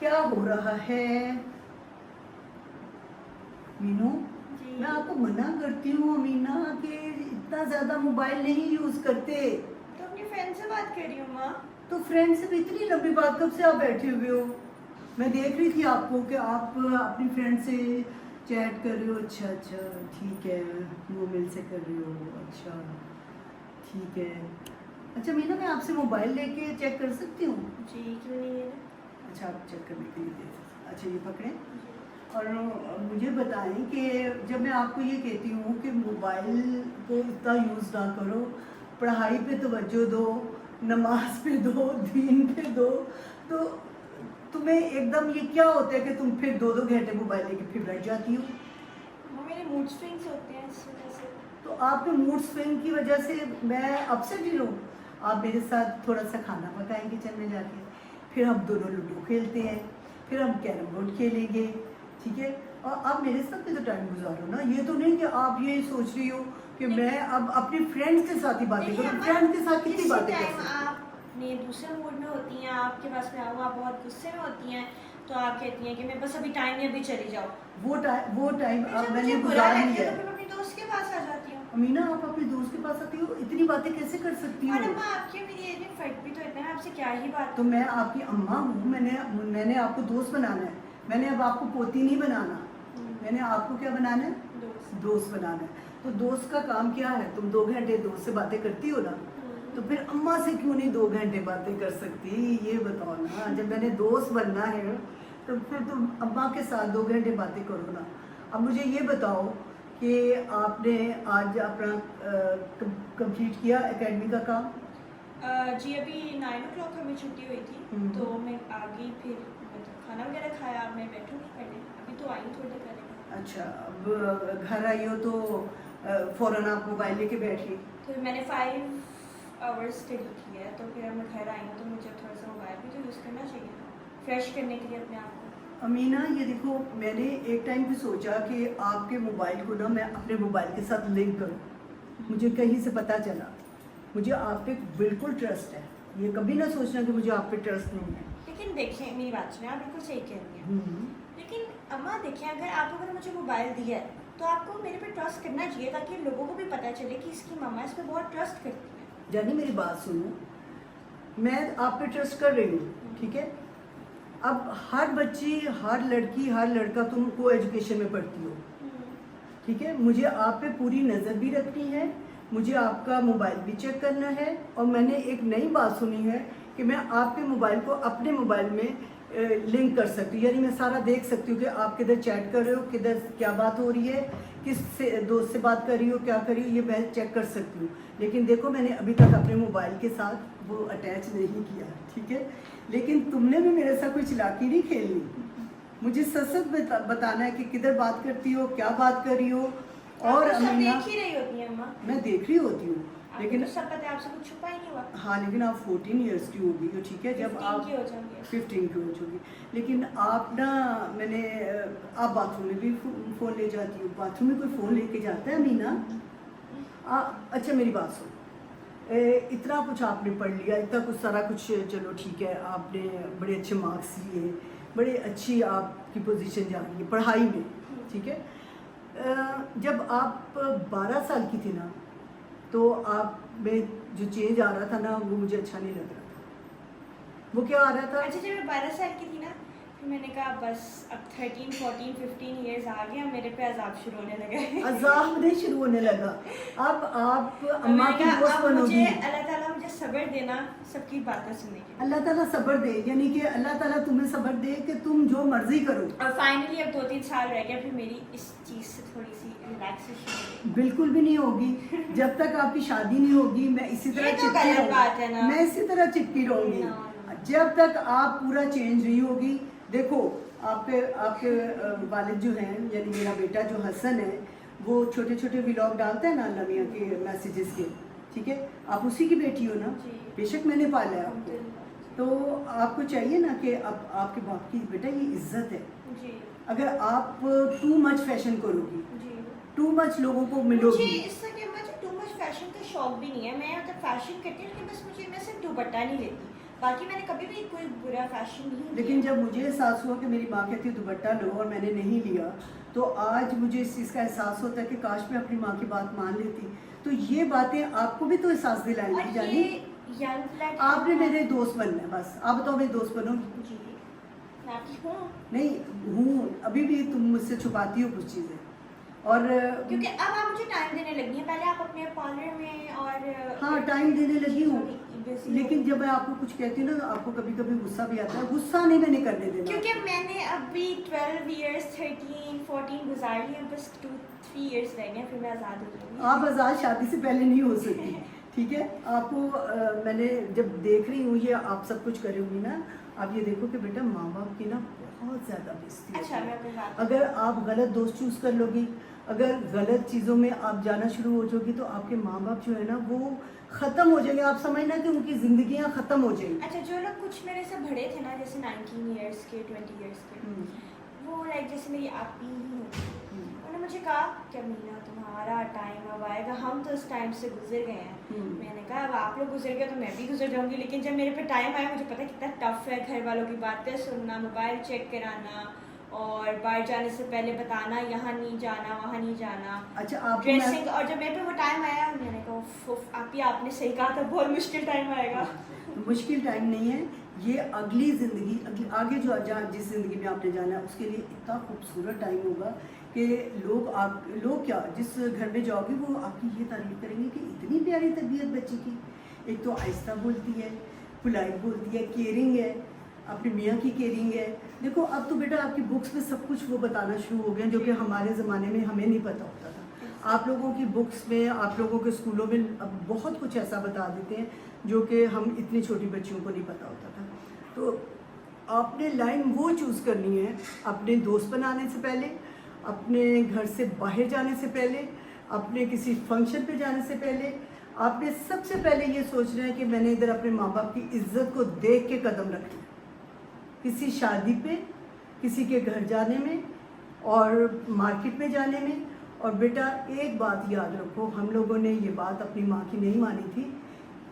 क्या हो रहा है? मीनू, जी। मैं आपको मना करती हूँ अमीना कि इतना ज़्यादा मोबाइल नहीं यूज़ करते। तो अपनी फ्रेंड से बात कर रही हूँ माँ। तो फ्रेंड से भी इतनी लंबी बात कब से आप बैठे हुए हो? मैं देख रही थी आपको कि आप अपनी फ्रेंड से चैट कर रहे हो। अच्छा अच्छा, ठीक है, वो मिल से कर रहे हो। अच्छा ठीक है। अच्छा मीना, मैं आपसे मोबाइल लेके चेक कर सकती हूँ? जी क्यों नहीं है? अच्छा, आप चेक करने के लिए दे सकते। अच्छा, ये पकड़ें जी। और मुझे बताएं कि जब मैं आपको ये कहती हूँ कि मोबाइल को इतना यूज़ ना करो, पढ़ाई पे तवज्जो दो, नमाज पे दो, दीन पे दो, तो तुम्हें एकदम ये क्या होता है कि तुम फिर 2-2 घंटे मोबाइल लेके फिर बैठ जाती हो? माँ मेरे मूड स्विंग्स होते हैं इस वजह से। तो आपके मूड स्विंग की वजह से मैं अपसेट ही रहूँ? आप मेरे साथ थोड़ा सा खाना पकाएं किचन में जाके, फिर हम दोनों लूडो खेलते हैं, फिर हम कैरम बोर्ड खेलेंगे, ठीक है? और आप मेरे साथ भी तो टाइम गुजारो ना। ये तो नहीं कि आप ये सोच रही हो कि मैं अब अपनी फ्रेंड्स के साथ ही बातें देखिए करूँ। अम्मा, फ्रेंड के साथ कितनी किसी बातें कर टाइम सकती हूँ? आप अपने दूसरे मूड में होती हैं, आपके पास में आओ, आप बहुत गुस्से में होती हैं, तो आप कहती हैं कि मैं बस अभी टाइम नहीं, अभी चली जाओ। वो टाइम फिर अब जब मैंने मुझे बुरा गुजार लगता लिया है तो है। फिर मैं अपनी दोस्त के पास आ जाती हूँ। अमीना, आप अपने दोस्त के पास आती हो, इतनी बातें कैसे कर सकती हो? और अम्मा आपकी और मेरी एज में फर्क भी तो इतना है, आपसे क्या ही बात। तो मैं आपकी अम्मा हूँ, मैंने आपको दोस्त बनाना है। मैंने अब आपको पोती नहीं बनाना। मैंने आपको क्या बनाना है? दोस्त। दोस्त बनाना है। तो दोस्त का काम क्या है? तुम 2 घंटे दोस्त से बातें करती हो ना, तो फिर अम्मा से क्यों नहीं 2 घंटे बातें कर सकती? ये बताओ ना। जब मैंने दोस्त बनना है तो फिर तुम अम्मा के साथ 2 घंटे बातें करो ना। अब मुझे ये बताओ कि आपने आज अपना कंप्लीट किया एकेडमी का काम? जी अभी 9 o'clock हमें छुट्टी हुई थी, तो मैं आ गई, फिर मतलब खाना वगैरह खाया, अब मैं बैठूँगी पढ़ने। अभी तो आई हूँ थोड़ी देर पहले। अच्छा, अब घर आई हो तो फ़ौरन आप मोबाइल लेके बैठ गई? तो मैंने 5 आवर्स स्टडी की है, तो फिर अब मैं घर आई हूँ, तो मुझे थोड़ा सा मोबाइल भी तो यूज़ करना चाहिए ना, फ्रेश करने के लिए अपने आप को। अमीना, ये देखो, मैंने एक टाइम पे सोचा कि आपके मोबाइल को ना मैं अपने मोबाइल के साथ लिंक करूं। मुझे कहीं से पता चला, मुझे आप पे बिल्कुल ट्रस्ट है। ये कभी ना सोचना कि मुझे आप पे ट्रस्ट नहीं है। लेकिन देखिए मेरी बात सुनिए, आप बिल्कुल सही कह रही हैं, लेकिन अम्मा देखिए, अगर मुझे मोबाइल दिया है तो आपको मेरे पे ट्रस्ट करना चाहिए, ताकि लोगों को भी पता चले कि इसकी मम्मा इस पे बहुत ट्रस्ट करती है। जानी, मेरी बात सुनो, मैं आप पे ट्रस्ट कर रही हूँ, ठीक है? अब हर बच्ची, हर लड़की, हर लड़का, तुम को एजुकेशन में पढ़ती हो, ठीक है? मुझे आप पे पूरी नज़र भी रखनी है, मुझे आपका मोबाइल भी चेक करना है। और मैंने एक नई बात सुनी है कि मैं आपके मोबाइल को अपने मोबाइल में लिंक कर सकती हूँ, यानी मैं सारा देख सकती हूँ कि आप किधर चैट कर रहे हो, किधर क्या बात हो रही है, किस से दोस्त से बात कर रही हो, क्या कर रही हो, ये मैं चेक कर सकती हूँ। लेकिन देखो, मैंने अभी तक अपने मोबाइल के साथ वो अटैच नहीं किया, ठीक है? लेकिन तुमने भी मेरे साथ कोई चालाकी नहीं खेलनी। मुझे सच सच बताना है कि किधर बात करती हो, क्या बात कर रही हो। और आप तो सब अमीना, देख ही रही होती हैं अम्मा। मैं देख रही होती हूँ, लेकिन लेकिन तो सब पता है, आपसे कुछ छुपा ही नहीं हुआ। हाँ, लेकिन आप 14 ईयर्स की हो गई हो, ठीक है? जब 15 आप की हो जाएंगे। 15 की हो चुकी, लेकिन आप ना, आप बाथरूम में भी फ़ोन ले जाती हो। बाथरूम में कोई फ़ोन लेके जाता है अमीना? अच्छा, मेरी बात सुन, इतना कुछ आपने पढ़ लिया, इतना कुछ सारा कुछ, चलो ठीक है, आपने बड़े अच्छे मार्क्स लिए, बड़े अच्छी आपकी पोजीशन जा रही है पढ़ाई में, ठीक है? जब आप 12 साल की थी ना, तो आप में जो चेंज आ रहा था ना, वो मुझे अच्छा नहीं लग रहा था। वो क्या आ रहा था? अच्छा, जब मैं 12 साल की थी ना, फिर मैंने कहा बस अब 13, 14, 15 ईयर्स आ गया, मेरे पे अजाब शुरू होने लगे। अज़ाब नहीं शुरू होने लगा। अब आप और अम्मा मैंने की कहा, दोस्त अब बनोगी। मुझे अल्लाह ताला मुझे सब्र देना सबकी बातें सुनने की। अल्लाह ताला सब्र दे, यानी कि अल्लाह ताला तुम्हें सब्र दे कि तुम जो मर्जी करो। और फाइनली अब 2-3 साल रह गया, फिर मेरी इस चीज़ से थोड़ी सी रिलैक्सेशन हो गई। बिल्कुल भी नहीं होगी। जब तक आपकी शादी नहीं होगी, मैं इसी तरह ये तो चिपकी गलत बात है रहूंगी। ना। मैं इसी तरह चिपकी रहूंगी ना। जब तक आप पूरा चेंज नहीं होगी। देखो, आपके आपके वालिद जो हैं, यानी मेरा बेटा जो हसन है, वो छोटे छोटे व्लॉग डालता है ना अल्लाह मियां के मैसेजेस के, ठीक है? आप उसी की बेटी हो ना? जी। बेशक मैंने पाला है आपको, तो आपको चाहिए ना कि अब आपके बाप की, बेटा ये इज्जत है। जी। अगर आप टू मच फैशन करोगी, जी। टू मच लोगों को मुझे मिलोगी। इससे क्या, मुझे टू मच फैशन का शौक भी नहीं है। मैं मतलब फैशन करती हूँ, लेकिन बस मुझे, मैं सिर्फ दुपट्टा नहीं लेती, बाकी मैंने कभी भी कोई बुरा फैशन नहीं लेकिन किया। जब मुझे एहसास हुआ कि मेरी माँ कहती है दुपट्टा लो और मैंने नहीं लिया, तो आज मुझे इस चीज़ का एहसास होता है कि काश मैं अपनी माँ की बात मान लेती। तो ये बातें आपको भी तो एहसास दिलाएंगी और जानी। ये यंग ब्लड आपने मेरे दोस्त बनना है, बस आप बताओ मेरी दोस्त बनोगी? जी मैं आपकी हूँ, नहीं हूँ, अभी भी तुम मुझसे छुपाती हो कुछ चीज़ें। और क्योंकि अब आप मुझे टाइम देने लगी हैं। पहले आप अपने पार्लर में और हाँ टाइम देने लगी हूँ, busy लेकिन हो। जब मैं आपको कुछ कहती हूँ ना तो आपको कभी कभी गुस्सा भी आता है। गुस्सा नहीं मैंने करने देना। क्योंकि मैंने अभी 12 इयर्स 13 14 गुजार लिए हैं, बस 2-3 इयर्स रह गए हैं, फिर मैं आज़ाद हो जाऊंगी। आप आज़ाद शादी से पहले नहीं हो सकती, ठीक है। आपको मैंने जब देख रही हूँ ये आप सब कुछ करोगी ना, आप ये देखो कि बेटा माँ बाप की ना बहुत ज़्यादा बेइज्जती अच्छा होती मैं है। अपनी बात अगर आप गलत दोस्त चूज़ कर लोगी, अगर गलत चीज़ों में आप जाना शुरू हो जाओगी, तो आपके माँ बाप जो है ना वो ख़त्म हो जाएंगे। आप समझना कि उनकी ज़िंदगियाँ ख़त्म हो जाएंगी। अच्छा जो लोग कुछ मेरे से बड़े थे ना, जैसे 19 इयर्स के 20 इयर्स के, वो लाइक जैसे मेरी आपी ही होती, उन्होंने मुझे कहा कि अमीना तुम्हारा टाइम अब आएगा, हम तो उस टाइम से गुजर गए हैं। मैंने कहा अब आप लोग गुजर गए तो मैं भी गुजर जाऊंगी, लेकिन जब मेरे पे टाइम आया, मुझे पता कितना टफ है घर वालों की बातें सुनना, मोबाइल चेक कराना और बाहर जाने से पहले बताना यहाँ नहीं जाना वहाँ नहीं जाना, अच्छा आप ड्रेसिंग। और जब मेरे पे वो टाइम आया मैंने कहा उफ, आप ही आपने सही कहा था, बहुत मुश्किल टाइम आएगा। मुश्किल टाइम नहीं है ये, अगली ज़िंदगी, अगली आगे जो जहाँ जिस ज़िंदगी में आपने जाना है उसके लिए इतना खूबसूरत टाइम होगा कि लोग क्या, जिस घर में जाओगे वो आपकी ये तारीफ करेंगे कि इतनी प्यारी तबीयत बच्ची की, एक तो आहिस्ता बोलती है, पोलाइट बोलती है, केयरिंग है, अपनी मियाँ की केयरिंग है। देखो अब तो बेटा आपकी बुक्स में सब कुछ वो बताना शुरू हो गया जो कि हमारे ज़माने में हमें नहीं पता होता था। आप लोगों की बुक्स में, आप लोगों के स्कूलों में अब बहुत कुछ ऐसा बता देते हैं जो कि हम इतनी छोटी बच्चियों को नहीं पता होता था। तो आपने लाइन वो चूज़ करनी है अपने दोस्त बनाने से पहले, अपने घर से बाहर जाने से पहले, अपने किसी फंक्शन पे जाने से पहले। आपने सबसे पहले ये सोचना है कि मैंने इधर अपने माँ बाप की इज्जत को देख के कदम रखना है, किसी शादी पे, किसी के घर जाने में और मार्केट में जाने में। और बेटा एक बात याद रखो, हम लोगों ने ये बात अपनी माँ की नहीं मानी थी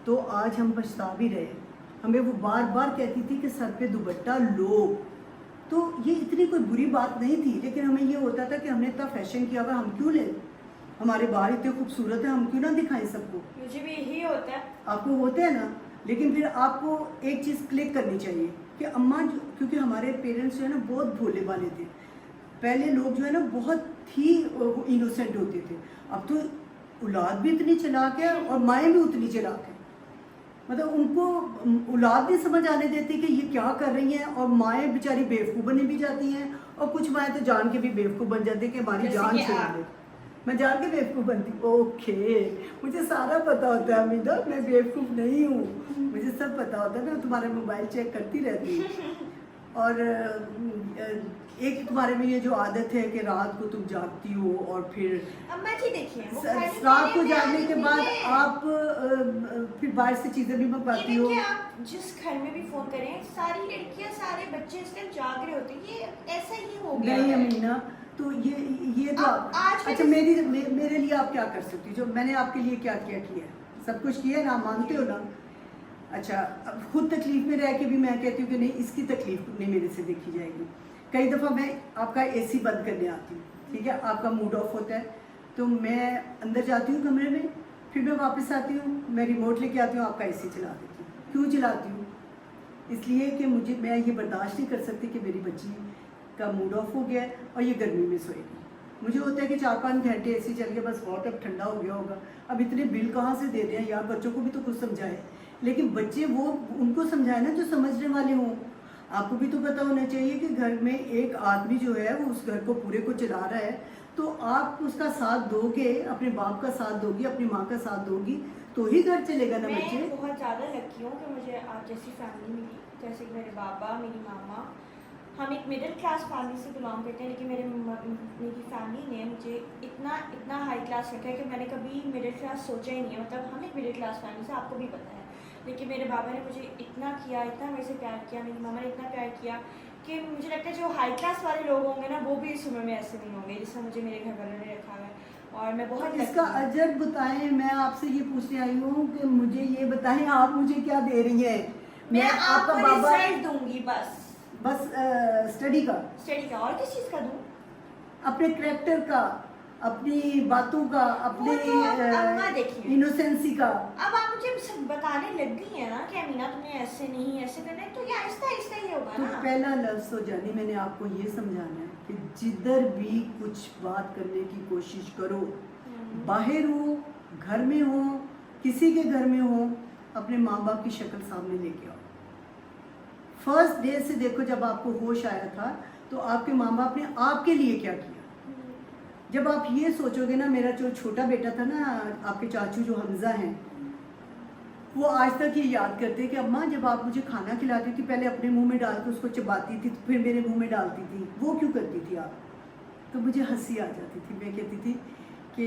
तो आज हम पछता भी रहे। हमें वो बार बार कहती थी कि सर पे दुपट्टा लो, तो ये इतनी कोई बुरी बात नहीं थी, लेकिन हमें ये होता था कि हमने इतना फैशन किया हुआ, हम क्यों लें, हमारे बाल इतने खूबसूरत हैं, हम क्यों ना दिखाएं सबको। मुझे भी यही होता है। आपको होता है ना, लेकिन फिर आपको एक चीज़ क्लिक करनी चाहिए कि अम्मा क्योंकि हमारे पेरेंट्स जो है ना बहुत भोले भाले थे। पहले लोग जो है ना बहुत ही इनोसेंट होते थे, अब तो औलाद भी इतनी चालाक है और माएँ भी उतनी चालाक है। मतलब उनको औलाद नहीं समझ आने देती कि ये क्या कर रही हैं, और माएँ बेचारी बेवकूफ़ बनी भी जाती हैं, और कुछ माएँ तो जान के भी बेवकूफ़ बन जाती है कि हमारी जैसे जान कि छोड़ आप। दे। मैं जान के बेवकूफ़ बनती, ओके, मुझे सारा पता होता है अमीना, मैं बेवकूफ़ नहीं हूँ, मुझे सब पता होता है, मैं तुम्हारा मोबाइल चेक करती रहती हूँ। और एक तुम्हारे में ये जो आदत है कि रात को तुम जागती हो और फिर अम्मा जी देखिए वो रात को जागने के बाद आप फिर बाहर से चीज़ें भी मंगवाती हो। कि आप जिस घर में भी फोन करें, सारी लड़कियां सारे बच्चे इस टाइम जाग रहे होते हैं, ये ऐसा ही हो गया नहीं है। अमीना, तो ये तो अब आज अच्छा मेरे लिए आप क्या कर सकती हो, जो मैंने आपके लिए क्या क्या किया है, सब कुछ किया है ना, मानते हो ना। अच्छा अब खुद तकलीफ में रह के भी मैं कहती हूँ कि नहीं, इसकी तकलीफ नहीं मेरे से देखी जाएगी। कई दफ़ा मैं आपका एसी बंद करने आती हूँ, ठीक है, आपका मूड ऑफ होता है तो मैं अंदर जाती हूँ कमरे में, फिर मैं वापस आती हूँ, मैं रिमोट लेके आती हूँ, आपका एसी चला देती हूँ। क्यों चलाती हूँ? इसलिए कि मैं ये बर्दाश्त नहीं कर सकती कि मेरी बच्ची का मूड ऑफ हो गया है और ये गर्मी में सोएगी। मुझे होता है कि 4-5 घंटे एसी चल के बस बहुत अब ठंडा हो गया होगा, अब इतने बिल कहाँ से दे रहे हैं यार, बच्चों को भी तो कुछ समझाए। लेकिन बच्चे वो उनको समझाए ना जो समझने वाले हों। आपको भी तो पता होना चाहिए कि घर में एक आदमी जो है वो उस घर को पूरे को चला रहा है, तो आप उसका साथ दोगे, अपने बाप का साथ दोगी, अपनी माँ का साथ दोगी, तो ही घर चलेगा ना बच्चे। मैं बहुत ज़्यादा लकी हूँ कि मुझे आप जैसी फैमिली मिली, जैसे कि मेरे पापा, मेरी मामा। हम एक मिडिल क्लास फैमिली से बिलोंग करते हैं, लेकिन मेरी फैमिली ने मुझे इतना हाई क्लास रखा है कि मैंने कभी मिडिल क्लास सोचा ही नहीं है। मतलब हम एक मिडिल क्लास फैमिली से, आपको भी पता है, लेकिन मेरे बाबा ने मुझे इतना किया, इतना मेरे से प्यार किया, मेरी मामा ने इतना प्यार किया कि मुझे लगता है जो हाई क्लास वाले लोग होंगे ना, वो भी इस उम्र में ऐसे नहीं होंगे जिससे मुझे मेरे घर वालों ने रखा हुआ है। और मैं बहुत इसका अजर बताएं, मैं आपसे ये पूछने आई हूँ कि मुझे ये बताएं आप मुझे क्या दे रही हैं। मैं आपका आपको बाबा रिजल्ट दूंगी बस स्टडी का, स्टडी का, और किस चीज का दूं? अपने करेक्टर का, अपनी बातों का, अपने वो तो अम्मा देखिए। इनोसेंसी का। अब आप मुझे सब बताने लग गई है ना कि अमीना तुम्हें ऐसे नहीं ऐसे करना है, तो ये आहिस्ता आहिस्ता ही होगा तो ना। पहला लफ्ज़ तो जानी मैंने आपको ये समझाना है कि जिधर भी कुछ बात करने की कोशिश करो, बाहर हो, घर में हो, किसी के घर में हो, अपने माँ बाप की शक्ल सामने लेके आओ। फर्स्ट डे से देखो, जब आपको होश आया था तो आपके माँ बाप ने आपके लिए क्या किया। जब आप ये सोचोगे ना, मेरा जो छोटा बेटा था ना, आपके चाचू जो हमजा हैं, वो आज तक ये याद करते कि अम्मा जब आप मुझे खाना खिलाती थी, पहले अपने मुंह में डाल के उसको चबाती थी, फिर मेरे मुंह में डालती थी, वो क्यों करती थी आप? तो मुझे हंसी आ जाती थी। मैं कहती थी कि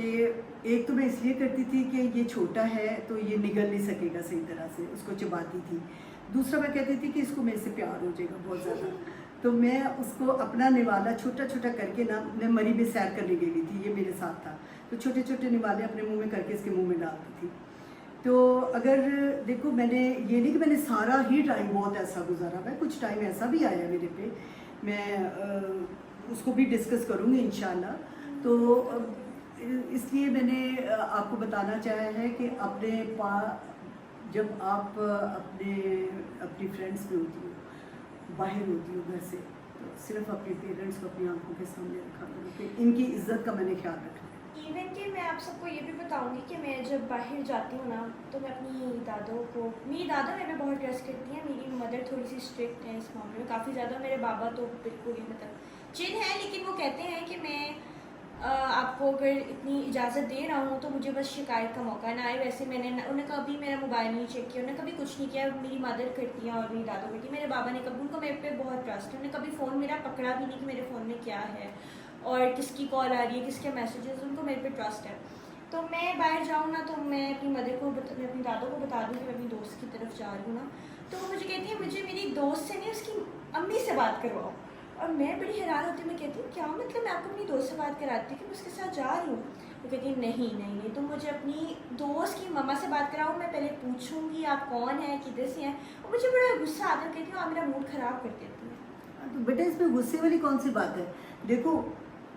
एक तो मैं इसलिए करती थी कि ये छोटा है तो ये निगल नहीं सकेगा सही तरह से, उसको चबाती थी। दूसरा मैं कहती थी कि इसको मेरे से प्यार हो जाएगा बहुत ज़्यादा, तो मैं उसको अपना निवाला छोटा छोटा करके ना, मैं मरी में सैर करने गई थी, ये मेरे साथ था, तो छोटे छोटे निवाले अपने मुंह में करके इसके मुंह में डालती थी। तो अगर देखो, मैंने ये नहीं कि मैंने सारा ही टाइम बहुत ऐसा गुजारा, मैं कुछ टाइम ऐसा भी आया मेरे पे, मैं उसको भी डिस्कस करूँगी इंशाल्लाह। तो इसलिए मैंने आपको बताना चाहा है कि जब आप अपनी फ्रेंड्स में होती हो, बाहर होती हो घर से, तो सिर्फ अपने पेरेंट्स को अपनी आंखों के सामने रखा करो कि इनकी इज्जत का मैंने ख्याल रखना है। इवन कि मैं आप सबको ये भी बताऊंगी कि मैं जब बाहर जाती हूँ ना, तो मैं अपनी दादों को, मेरी दादा मेरे पे बहुत ट्रस्ट करती हैं, मेरी मदर थोड़ी सी स्ट्रिक्ट है इस मामले में काफ़ी ज़्यादा, मेरे बाबा तो बिल्कुल ही मतलब चिल है, लेकिन वो कहते हैं कि मैं आपको अगर इतनी इजाज़त दे रहा हूँ तो मुझे बस शिकायत का मौका ना आए। वैसे उन्हें कभी मेरा मोबाइल नहीं चेक किया, उन्हें कभी कुछ नहीं किया। मेरी मदर करती हैं और मेरी दादू करती है। मेरे बाबा ने कभी, उनको मेरे पे बहुत ट्रस्ट है, उन्हें कभी फ़ोन मेरा पकड़ा भी नहीं कि मेरे फ़ोन में क्या है और किसकी कॉल आ रही है, किसके मैसेजेस, उनको मेरे पे ट्रस्ट है। तो मैं बाहर जाऊँ ना, तो मैं अपनी मदर को, मैं अपनी दादू को बता दूँ कि मैं अपनी दोस्त की तरफ जा रही हूँ ना, तो वो मुझे कहती है मुझे मेरी दोस्त से नहीं उसकी अम्मी से बात करवाओ। और मैं बड़ी हैरान होती हूँ, मैं कहती हूँ क्या मतलब, मैं आपको अपनी दोस्त से बात कराती हूँ कि मैं उसके साथ जा रही हूँ। वो कहती है नहीं नहीं नहीं, तुम मुझे अपनी दोस्त की मम्मा से बात कराओ, मैं पहले पूछूंगी आप कौन है, किधर से हैं। और मुझे बड़ा गुस्सा आता है, कहती हूँ आप मेरा मूड ख़राब कर देती हैं। तो बेटा इसमें गुस्से वाली कौन सी बात है? देखो,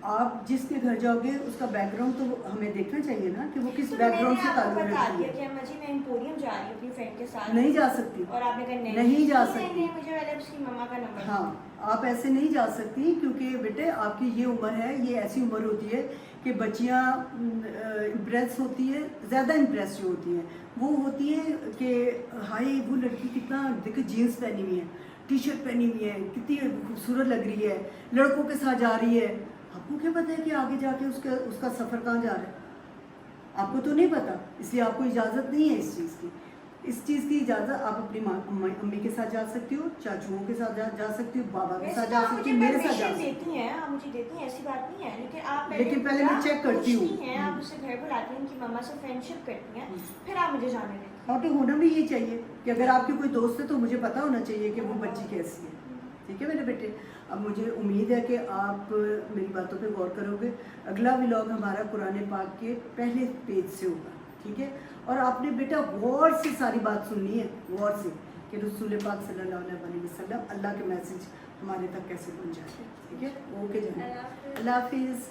आप जिसके घर जाओगे उसका बैकग्राउंड तो हमें देखना चाहिए ना कि वो किस तो बैकग्राउंड से मैंने आपको ताल्लुक़ बता रखती दिया है। कि अम्मा जी मैं एम्पोरियम जा रही हूँ अपनी फ्रेंड के साथ। नहीं जा सकती। और आपने कहा नहीं जा नहीं, सकती। नहीं, मुझे पहले उसकी मम्मा का नंबर। हाँ, आप ऐसे नहीं जा सकती, क्योंकि बेटे आपकी ये उम्र है, ये ऐसी उम्र होती है कि बच्चियाँ इम्प्रेस होती है, ज़्यादा इम्प्रेस जो होती हैं वो होती है कि हाय वो लड़की कितना, देखो जीन्स पहनी हुई है, टी शर्ट पहनी हुई है, कितनी खूबसूरत लग रही है, लड़कों के साथ जा रही है। आपको क्या पता है कि आगे जाके उसका सफ़र कहाँ जा रहा है? आपको तो नहीं पता, इसलिए आपको इजाज़त नहीं है इस चीज़ की। इस चीज़ की इजाज़त आप अपनी अम्मी के साथ जा सकती हो, चाचुओं के साथ जा सकती हो, बाबा के साथ जा सकती हो, मेरे साथ जा सकती हो। देती हैं आप मुझे, देती हैं, ऐसी बात नहीं है, लेकिन आप लेकिन पहले मैं चेक करती हूँ। आप उसे घर बुलाती हैं, उनकी मम्मा से फ्रेंडशिप करती हैं, फिर आप मुझे जाने देती हैं। हाँ, तो होना भी ये चाहिए कि अगर आपकी कोई दोस्त है तो मुझे पता होना चाहिए कि वो बच्ची कैसी है। ठीक है मेरे बेटे, अब मुझे उम्मीद है कि आप मेरी बातों पे गौर करोगे। अगला व्लॉग हमारा कुरान पाक के पहले पेज से होगा, ठीक है? और आपने बेटा गौर से सारी बात सुननी है, गौर से, कि रसूल पाक सल्लल्लाहु अलैहि वसल्लम अल्लाह के मैसेज हमारे तक कैसे पहुँचाए। ठीक है? ओके जी, अल्लाह हाफिज़।